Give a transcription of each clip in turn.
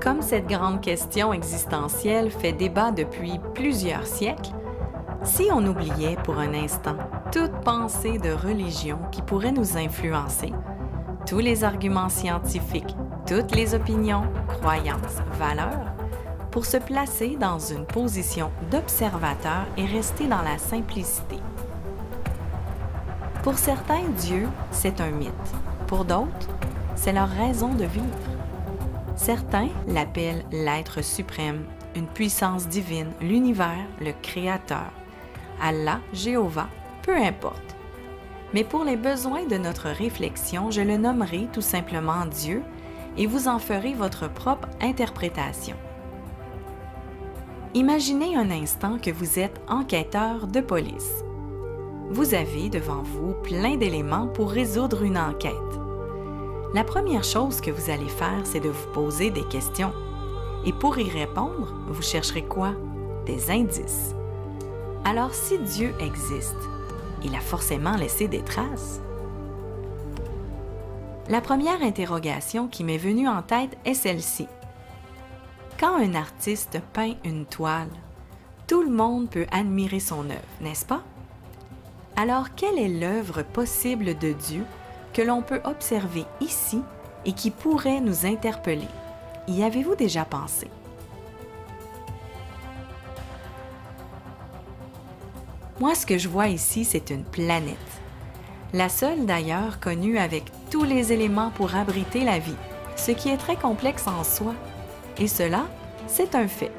Comme cette grande question existentielle fait débat depuis plusieurs siècles, si on oubliait pour un instant toute pensée de religion qui pourrait nous influencer, tous les arguments scientifiques, toutes les opinions, croyances, valeurs, pour se placer dans une position d'observateur et rester dans la simplicité. Pour certains, Dieu, c'est un mythe. Pour d'autres, c'est leur raison de vivre. Certains l'appellent l'être suprême, une puissance divine, l'univers, le Créateur, Allah, Jéhovah, peu importe. Mais pour les besoins de notre réflexion, je le nommerai tout simplement Dieu et vous en ferez votre propre interprétation. Imaginez un instant que vous êtes enquêteur de police. Vous avez devant vous plein d'éléments pour résoudre une enquête. La première chose que vous allez faire, c'est de vous poser des questions. Et pour y répondre, vous chercherez quoi? Des indices. Alors, si Dieu existe, il a forcément laissé des traces. La première interrogation qui m'est venue en tête est celle-ci. Quand un artiste peint une toile, tout le monde peut admirer son œuvre, n'est-ce pas? Alors, quelle est l'œuvre possible de Dieu que l'on peut observer ici et qui pourrait nous interpeller? Y avez-vous déjà pensé? Moi, ce que je vois ici, c'est une planète. La seule d'ailleurs connue avec tous les éléments pour abriter la vie, ce qui est très complexe en soi. Et cela, c'est un fait.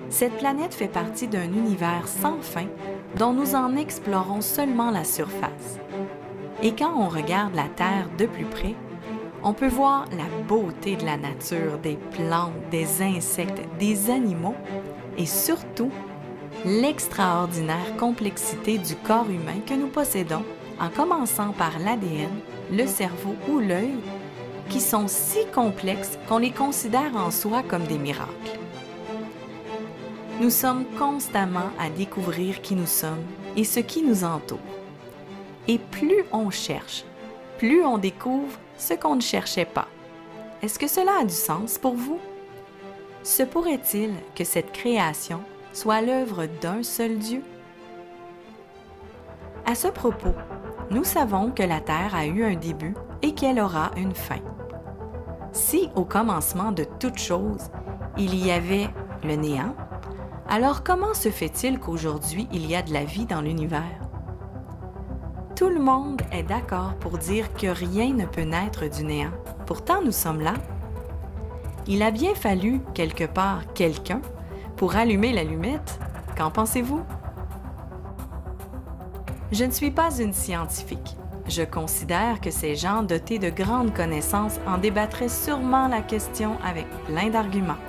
Cette planète fait partie d'un univers sans fin dont nous en explorons seulement la surface. Et quand on regarde la Terre de plus près, on peut voir la beauté de la nature, des plantes, des insectes, des animaux et surtout l'extraordinaire complexité du corps humain que nous possédons, en commençant par l'ADN, le cerveau ou l'œil, qui sont si complexes qu'on les considère en soi comme des miracles. Nous sommes constamment à découvrir qui nous sommes et ce qui nous entoure. Et plus on cherche, plus on découvre ce qu'on ne cherchait pas. Est-ce que cela a du sens pour vous? Se pourrait-il que cette création soit l'œuvre d'un seul Dieu? À ce propos, nous savons que la Terre a eu un début et qu'elle aura une fin. Si au commencement de toute chose, il y avait le néant, alors comment se fait-il qu'aujourd'hui il y a de la vie dans l'univers? Tout le monde est d'accord pour dire que rien ne peut naître du néant. Pourtant, nous sommes là. Il a bien fallu, quelque part, quelqu'un pour allumer l'allumette. Qu'en pensez-vous? Je ne suis pas une scientifique. Je considère que ces gens dotés de grandes connaissances en débattraient sûrement la question avec plein d'arguments.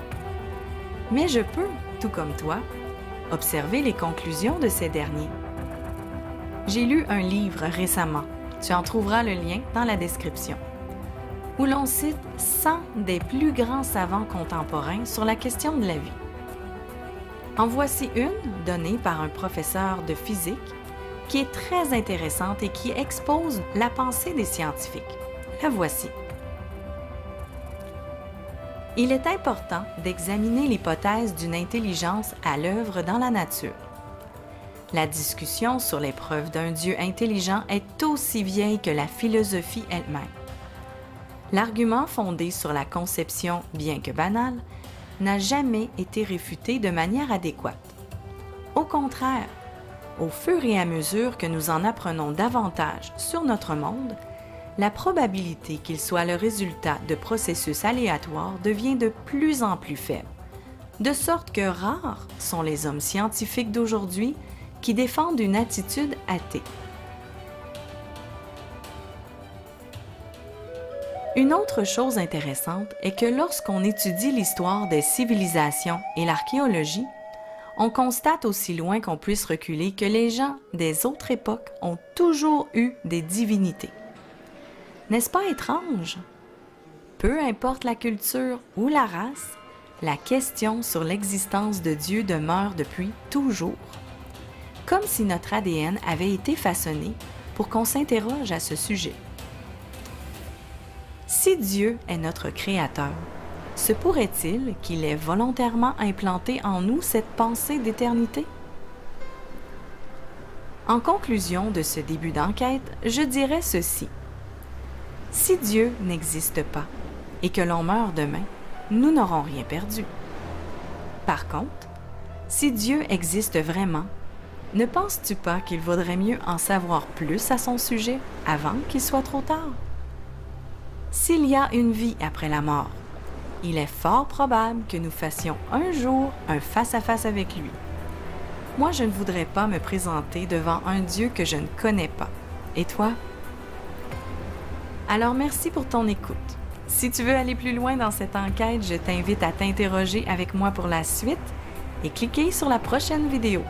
Mais je peux, tout comme toi, observer les conclusions de ces derniers. J'ai lu un livre récemment, tu en trouveras le lien dans la description, où l'on cite 100 des plus grands savants contemporains sur la question de la vie. En voici une donnée par un professeur de physique qui est très intéressante et qui expose la pensée des scientifiques. La voici. Il est important d'examiner l'hypothèse d'une intelligence à l'œuvre dans la nature. La discussion sur les preuves d'un Dieu intelligent est aussi vieille que la philosophie elle-même. L'argument fondé sur la conception, bien que banale, n'a jamais été réfuté de manière adéquate. Au contraire, au fur et à mesure que nous en apprenons davantage sur notre monde, la probabilité qu'il soit le résultat de processus aléatoires devient de plus en plus faible, de sorte que rares sont les hommes scientifiques d'aujourd'hui qui défendent une attitude athée. Une autre chose intéressante est que lorsqu'on étudie l'histoire des civilisations et l'archéologie, on constate aussi loin qu'on puisse reculer que les gens des autres époques ont toujours eu des divinités. N'est-ce pas étrange? Peu importe la culture ou la race, la question sur l'existence de Dieu demeure depuis toujours. Comme si notre ADN avait été façonné pour qu'on s'interroge à ce sujet. Si Dieu est notre Créateur, Se pourrait-il qu'il ait volontairement implanté en nous cette pensée d'éternité? En conclusion de ce début d'enquête, je dirais ceci. Si Dieu n'existe pas et que l'on meurt demain, nous n'aurons rien perdu. Par contre, si Dieu existe vraiment, ne penses-tu pas qu'il vaudrait mieux en savoir plus à son sujet avant qu'il soit trop tard? S'il y a une vie après la mort, il est fort probable que nous fassions un jour un face-à-face avec lui. Moi, je ne voudrais pas me présenter devant un Dieu que je ne connais pas. Et toi? Alors, merci pour ton écoute. Si tu veux aller plus loin dans cette enquête, je t'invite à t'interroger avec moi pour la suite et cliquer sur la prochaine vidéo.